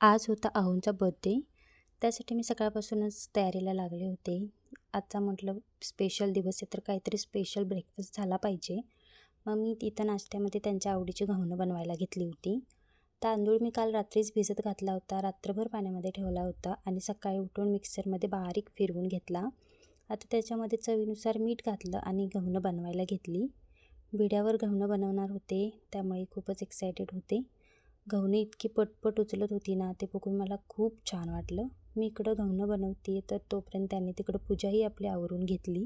आज होता अहोंचा बर्थडे. त्यासाठी मी सकाळपासूनच तयारीला लागले होते. आजचा म्हटलं स्पेशल दिवस आहे तर काहीतरी स्पेशल ब्रेकफास्ट झाला पाहिजे. मग मी तिथं नाश्त्यामध्ये त्यांच्या आवडीची घावणं बनवायला घेतली होती. तांदूळ मी काल रात्रीच भिजत घातला होता, रात्रभर पाण्यामध्ये ठेवला होता आणि सकाळी उठून मिक्सरमध्ये बारीक फिरवून घेतला. आता त्याच्यामध्ये चवीनुसार मीठ घातलं आणि घावणं बनवायला घेतली. भिड्यावर घावणं बनवणार होते, त्यामुळे खूपच एक्सायटेड होते. घावणं इतकी पटपट उचलत होती ना, ते बघून मला खूप छान वाटलं. मी इकडं घावणं बनवते तर तोपर्यंत त्यांनी तिकडं पूजाही आपली आवरून घेतली.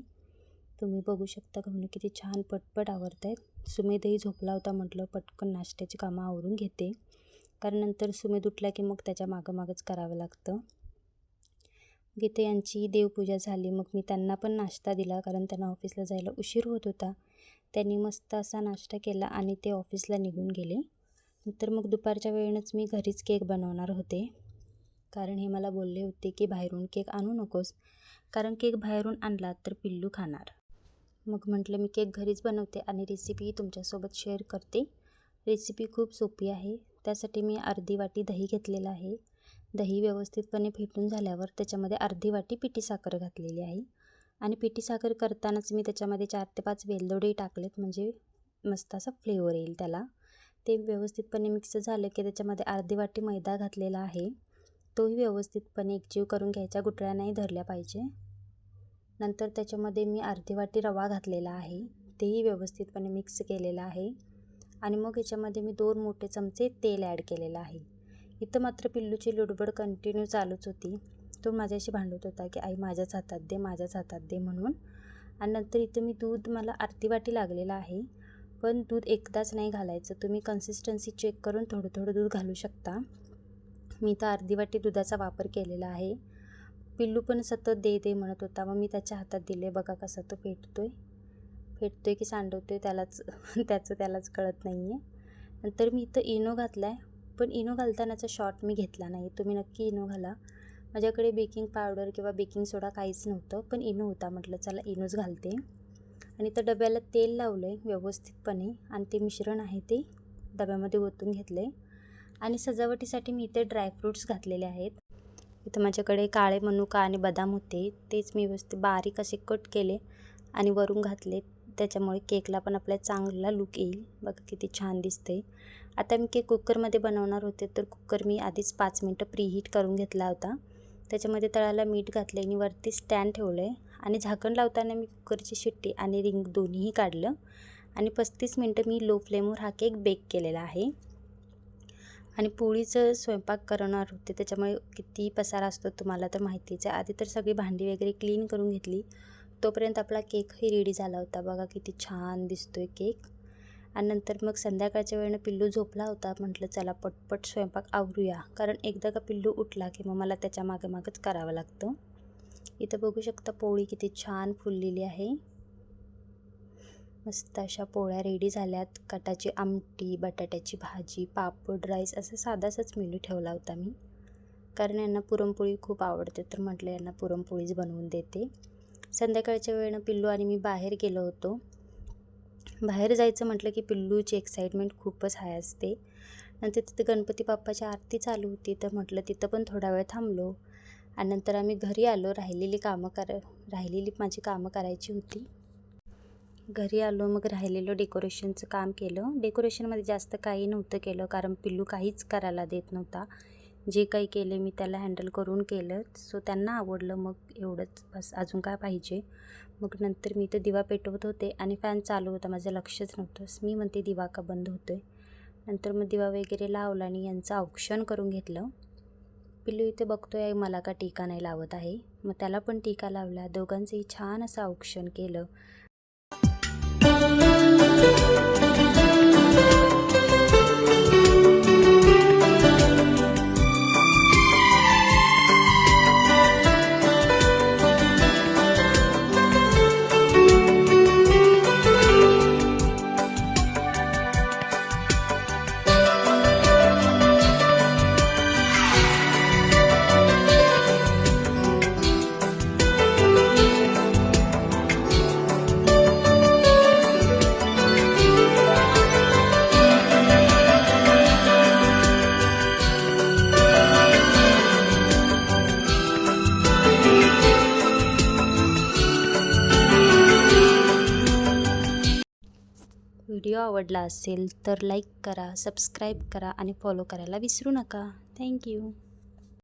तुम्ही बघू शकता घावणं किती छान पटपट आवरत आहेत. सुमेधही झोपला होता, म्हटलं पटकन नाश्त्याची कामं आवरून घेते, कारण नंतर सुमेध उठला की मग त्याच्या मागंच करावं लागतं. गीते यांची देवपूजा झाली, मग मी त्यांना पण नाश्ता दिला, कारण त्यांना ऑफिसला जायला उशीर होत होता. त्यांनी मस्त असा नाश्ता केला आणि ते ऑफिसला निघून गेले. नंतर मग दुपारच्या वेळेनंच मी घरीच केक बनवणार होते, कारण हे मला बोलले होते की बाहेरून केक आणू नकोस, कारण केक बाहेरून आणला तर पिल्लू खाणार. मग म्हटलं मी केक घरीच बनवते आणि रेसिपी तुमच्यासोबत शेअर करते. रेसिपी खूप सोपी आहे. त्यासाठी मी अर्धी वाटी दही घेतलेलं आहे. दही व्यवस्थितपणे फेटून झाल्यावर त्याच्यामध्ये अर्धी वाटी पिठी साखर घातलेली आहे आणि पिठी साखर करतानाच मी त्याच्यामध्ये 4 ते 5 वेलदोडे टाकलेत, म्हणजे मस्त असा फ्लेवर येईल त्याला. ते व्यवस्थितपणे मिक्स झालं की त्याच्यामध्ये अर्धी वाटी मैदा घातलेला आहे. तोही व्यवस्थितपणे एकजीव करून घ्यायचा, गुठळ्या नाही धरल्या पाहिजे. नंतर त्याच्यामध्ये मी अर्धी वाटी रवा घातलेला आहे, तेही व्यवस्थितपणे मिक्स केलेलं आहे. आणि मग याच्यामध्ये मी 2 मोठे चमचे तेल ॲड केलेलं आहे. इथं मात्र पिल्लूची लुडबड कंटिन्यू चालूच होती. तो माझ्याशी भांडत होता की आई माझ्याच हातात दे, माझ्याच हातात दे म्हणून. आणि नंतर इथं मी दूध, मला अर्धी वाटी लागलेलं आहे, पण दूध एकदाच नाही घालायचं. तुम्ही कन्सिस्टन्सी चेक करून थोडं थोडं दूध घालू शकता. मी तर अर्धी वाटी दुधाचा वापर केलेला आहे. पिल्लू पण सतत दे दे म्हणत होता, मग मी त्याच्या हातात दिले. बघा कसा तो फेटतोय की सांडवतोय त्यालाच कळत नाही आहे. नंतर मी इथं इनो घातला आहे, पण इनो घालतानाचा शॉट मी घेतला नाही. तुम्ही नक्की इनो घाला. माझ्याकडे बेकिंग पावडर किंवा बेकिंग सोडा काहीच नव्हतं, पण इनो होता. म्हटलं चला इनोच घालते. आणि तर डब्याला तेल लावलं आहे व्यवस्थितपणे आणि ते मिश्रण आहे ते डब्यामध्ये ओतून घेतले. आणि सजावटीसाठी मी इथे ड्रायफ्रूट्स घातलेले आहेत. इथं माझ्याकडे काळे मनुका आणि बदाम होते, तेच मी व्यवस्थित बारीक असे कट केले आणि वरून घातले. त्याच्यामुळे केकला पण आपल्या चांगला लुक येईल. बघा किती छान दिसते. आता मी केक कुकरमध्ये बनवणार होते, तर कुकर मी आधीच 5 मिनटं प्रीहीट करून घेतला होता. त्याच्यामध्ये तळाला मीठ घातले आणि वरती स्टँड ठेवलं आहे आणि झाकण लावताना मी कुकरची शिट्टी आणि रिंग दोन्हीही काढलं आणि 35 मिनटं मी लो फ्लेमवर हा केक बेक केलेला आहे. आणि पोळीचं स्वयंपाक करणार होते, त्याच्यामुळे किती पसारा असतो तुम्हाला तर माहितीच आहे. आधी तर सगळी भांडी वगैरे क्लीन करून घेतली, तोपर्यंत आपला केकही रेडी झाला होता. बघा किती छान दिसतोय केक. आणि नंतर मग संध्याकाळच्या वेळेनं पिल्लू झोपला होता, म्हटलं चला पटपट स्वयंपाक आवरूया, कारण एकदा का पिल्लू उठला की मग मला त्याच्या मागंच करावं लागतं. इथं बघू शकता पोळी किती छान फुललेली आहे. मस्त अशा पोळ्या रेडी झाल्यात. कटाची आमटी, बटाट्याची भाजी, पापड, राईस, असं साधाच मेनू ठेवला होता मी, कारण यांना पुरणपोळी खूप आवडते, तर म्हटलं यांना पुरणपोळीच बनवून देते. संध्याकाळच्या वेळेनं पिल्लू आणि मी बाहेर गेलो होतो. बाहेर जायचं म्हटलं की पिल्लूची एक्साइटमेंट खूपच हाय असते. नंतर तिथं गणपती बाप्पाची आरती चालू होती, तर म्हटलं तिथं पण थोडा वेळ थांबलो आणि नंतर आम्ही घरी आलो. राहिलेली माझी कामं करायची होती. घरी आलो, मग राहिलेलं डेकोरेशनचं काम केलं. डेकोरेशनमध्ये जास्त काही नव्हतं केलं, कारण पिल्लू काहीच करायला देत नव्हता. जे काही केले मी त्याला हँडल करून केलं, सो त्यांना आवडलं. मग एवढंच बस, अजून काय पाहिजे. मग नंतर मी तर दिवा पेटवत होते आणि फॅन चालू होता, माझं लक्षच नव्हतं. मी म्हणते दिवा का बंद होतोय. नंतर मग दिवा वगैरे लावला आणि यांचं औक्षण करून घेतलं. पिल्लू इथे बघतोय मला का टीका नाही लावत आहे, मग त्याला पण टीका लावला. दोघांचंही छान असं औक्षण केलं. व्हिडिओ आवडला असेल तर लाईक करा, सबस्क्राईब करा आणि फॉलो करायला विसरू नका. थँक्यू.